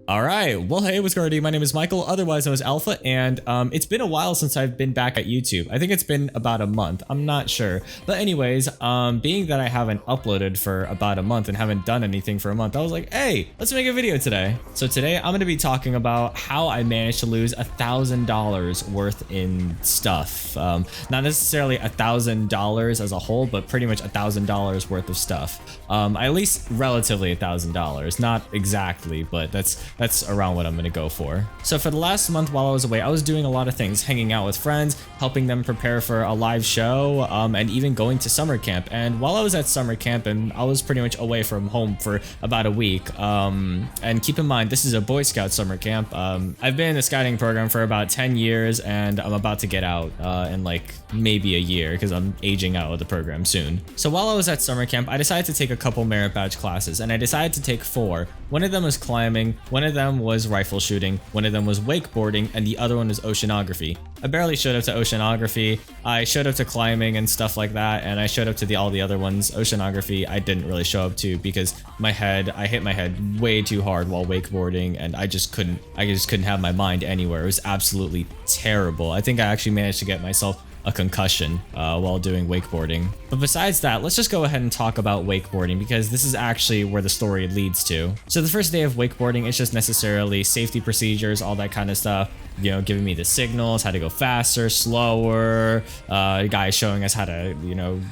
All right. Well, hey, what's going on? My name is Michael, otherwise known as Alpha, and it's been a while since I've been back at YouTube. I think it's been about a month. I'm not sure. But anyways, being that I haven't uploaded for about a month and haven't done anything for a month, I was like, hey, let's make a video today. So today I'm going to be talking about how I managed to lose $1,000 worth in stuff. Not necessarily $1,000 as a whole, but pretty much $1,000 worth of stuff. At least relatively $1,000. Not exactly, but that's around what I'm gonna go for. So for the last month while I was away, I was doing a lot of things, hanging out with friends, helping them prepare for a live show, and even going to summer camp. And while I was at summer camp, and I was pretty much away from home for about a week, and keep in mind, this is a Boy Scout summer camp. I've been in the scouting program for about 10 years, and I'm about to get out in like maybe a year because I'm aging out of the program soon. So while I was at summer camp, I decided to take a couple merit badge classes, and I decided to take 4. One of them was climbing, one of them was rifle shooting, one of them was wakeboarding, and the other one was oceanography. I barely showed up to oceanography. I showed up to climbing and stuff like that, and I showed up to all the other ones. Oceanography I didn't really show up to because I hit my head way too hard while wakeboarding, and I just couldn't have my mind anywhere. It was absolutely terrible. I think I actually managed to get myself a concussion while doing wakeboarding. But besides that, let's just go ahead and talk about wakeboarding because this is actually where the story leads to. So the first day of wakeboarding, it's just necessarily safety procedures, all that kind of stuff. You know, giving me the signals, how to go faster, slower, guys showing us how to,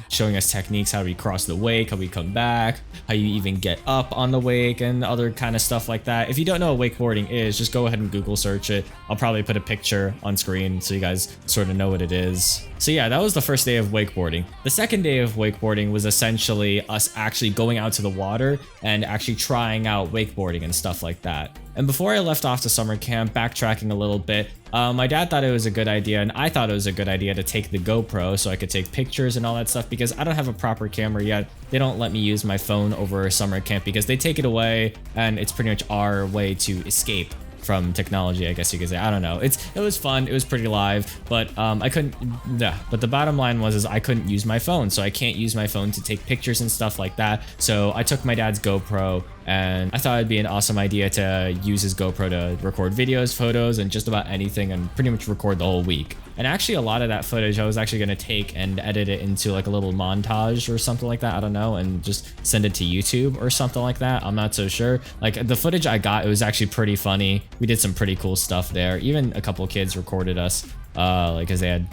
showing us techniques, how we cross the wake, how we come back, how you even get up on the wake and other kind of stuff like that. If you don't know what wakeboarding is, just go ahead and Google search it. I'll probably put a picture on screen so you guys sort of know what it is. So yeah, that was the first day of wakeboarding. The second day of wakeboarding was essentially us actually going out to the water and actually trying out wakeboarding and stuff like that. And before I left off to summer camp, backtracking a little bit, my dad thought it was a good idea, and I thought it was a good idea to take the GoPro so I could take pictures and all that stuff because I don't have a proper camera yet. They don't let me use my phone over summer camp because they take it away, and it's pretty much our way to escape from technology, I guess you could say. I don't know. It was fun. It was pretty live, but I couldn't. Yeah. But the bottom line was I couldn't use my phone, so I can't use my phone to take pictures and stuff like that. So I took my dad's GoPro, and I thought it'd be an awesome idea to use his GoPro to record videos, photos, and just about anything, and pretty much record the whole week. And actually, a lot of that footage I was actually gonna take and edit it into like a little montage or something like that. I don't know, and just send it to YouTube or something like that. I'm not so sure. Like the footage I got, it was actually pretty funny. We did some pretty cool stuff there. Even a couple of kids recorded us, like because they had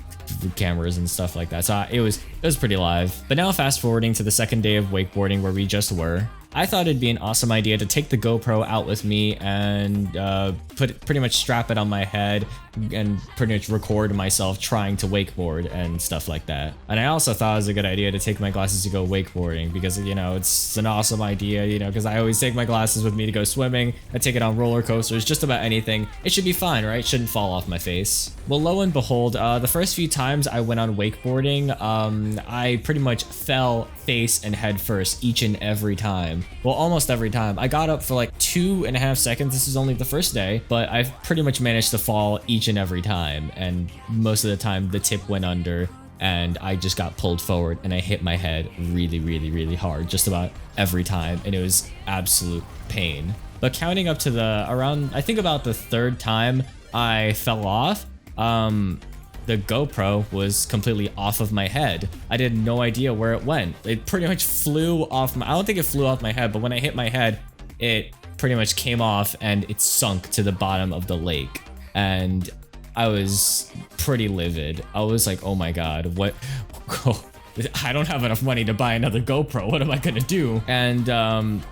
cameras and stuff like that. So it was pretty live. But now fast forwarding to the second day of wakeboarding where we just were. I thought it'd be an awesome idea to take the GoPro out with me and pretty much strap it on my head and pretty much record myself trying to wakeboard and stuff like that. And I also thought it was a good idea to take my glasses to go wakeboarding because, it's an awesome idea, because I always take my glasses with me to go swimming. I take it on roller coasters, just about anything. It should be fine, right? Shouldn't fall off my face. Well, lo and behold, the first few times I went on wakeboarding, I pretty much fell face and head first each and every time. Well, almost every time. I got up for like 2.5 seconds. This is only the first day, but I've pretty much managed to fall each and every time. And most of the time the tip went under and I just got pulled forward and I hit my head really, really, really hard just about every time. And it was absolute pain. But counting up to I think about the third time I fell off, the GoPro was completely off of my head. I had no idea where it went. It pretty much flew off I don't think it flew off my head, but when I hit my head, it pretty much came off and it sunk to the bottom of the lake. And I was pretty livid. I was like, oh my God, what? I don't have enough money to buy another GoPro. What am I gonna do? And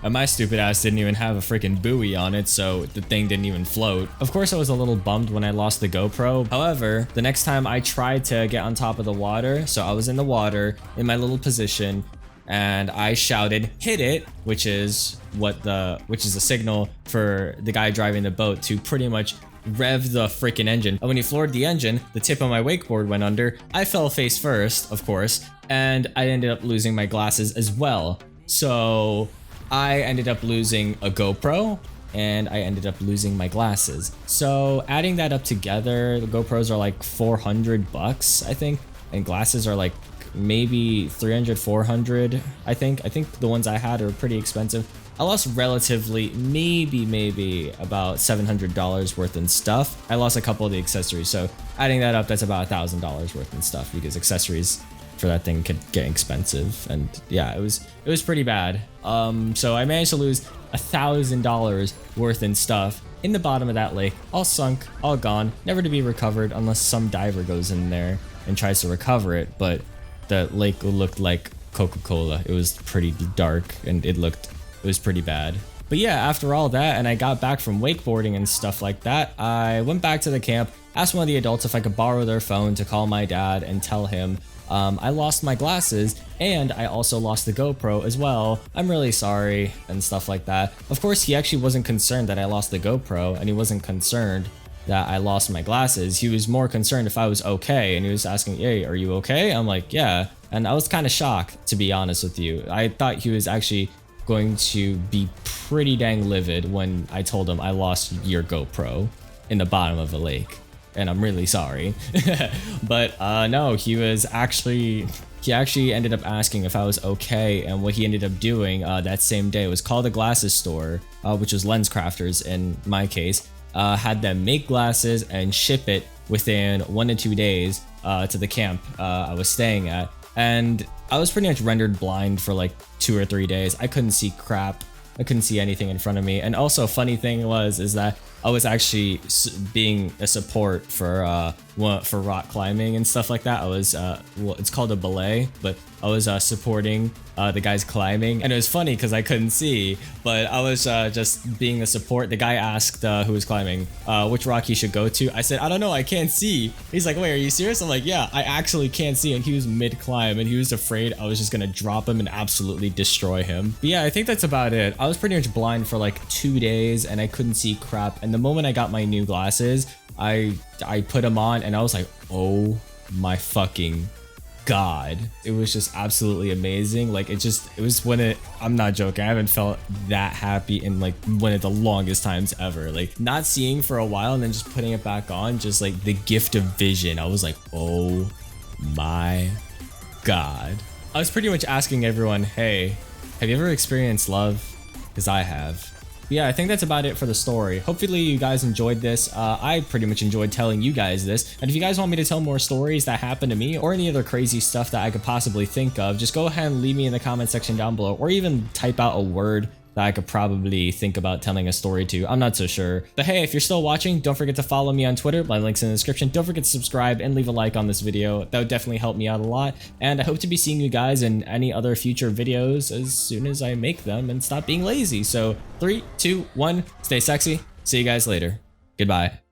my stupid ass didn't even have a freaking buoy on it, so the thing didn't even float. Of course, I was a little bummed when I lost the GoPro. However, the next time I tried to get on top of the water, so I was in the water in my little position, and I shouted, "Hit it," which is a signal for the guy driving the boat to pretty much rev the freaking engine. And when he floored the engine, the tip of my wakeboard went under. I fell face first, of course, and I ended up losing my glasses as well. So I ended up losing a GoPro and I ended up losing my glasses. So adding that up together, the GoPros are like $400, I think, and glasses are like maybe 300, 400, I think. I think the ones I had are pretty expensive. I lost relatively, maybe about $700 worth in stuff. I lost a couple of the accessories, so adding that up, that's about $1,000 worth in stuff, because accessories for that thing could get expensive. And yeah, it was pretty bad. So I managed to lose $1,000 worth in stuff in the bottom of that lake, all sunk, all gone, never to be recovered unless some diver goes in there and tries to recover it. But the lake looked like Coca-Cola. It was pretty dark and it was pretty bad. But yeah, after all that, and I got back from wakeboarding and stuff like that, I went back to the camp, asked one of the adults if I could borrow their phone to call my dad and tell him I lost my glasses, and I also lost the GoPro as well. I'm really sorry, and stuff like that. Of course, he actually wasn't concerned that I lost the GoPro, and he wasn't concerned that I lost my glasses. He was more concerned if I was okay, and he was asking, hey, are you okay? I'm like, yeah. And I was kind of shocked, to be honest with you. I thought he was actually going to be pretty dang livid when I told him I lost your GoPro in the bottom of a lake. And I'm really sorry. But no, he actually ended up asking if I was okay, and what he ended up doing that same day was call the glasses store, which was Lens Crafters in my case, had them make glasses and ship it within 1 to 2 days to the camp I was staying at. And I was pretty much rendered blind for like 2 or 3 days. I couldn't see crap. I couldn't see anything in front of me. And also, funny thing is that I was actually being a support for rock climbing and stuff like that. I was well, it's called a belay, but I was supporting the guys climbing, and it was funny because I couldn't see, but I was just being a support. The guy asked who was climbing which rock he should go to. I said, I don't know, I can't see. He's like, wait, are you serious? I'm like, yeah, I actually can't see. And he was mid climb, and he was afraid I was just gonna drop him and absolutely destroy him. But yeah, I think that's about it. I was pretty much blind for like 2 days, and I couldn't see crap. And the moment I got my new glasses, I put them on, and I was like, oh my fucking God. It was just absolutely amazing. Like, it was I'm not joking, I haven't felt that happy in like one of the longest times ever. Like, not seeing for a while and then just putting it back on, just like the gift of vision. I was like, oh my God. I was pretty much asking everyone, hey, have you ever experienced love? Because I have. Yeah, I think that's about it for the story. Hopefully you guys enjoyed this. I pretty much enjoyed telling you guys this. And if you guys want me to tell more stories that happened to me, or any other crazy stuff that I could possibly think of, just go ahead and leave me in the comment section down below, or even type out a word that I could probably think about telling a story to. I'm not so sure. But hey, if you're still watching, don't forget to follow me on Twitter. My link's in the description. Don't forget to subscribe and leave a like on this video. That would definitely help me out a lot. And I hope to be seeing you guys in any other future videos as soon as I make them and stop being lazy. So 3, 2, 1, stay sexy. See you guys later. Goodbye.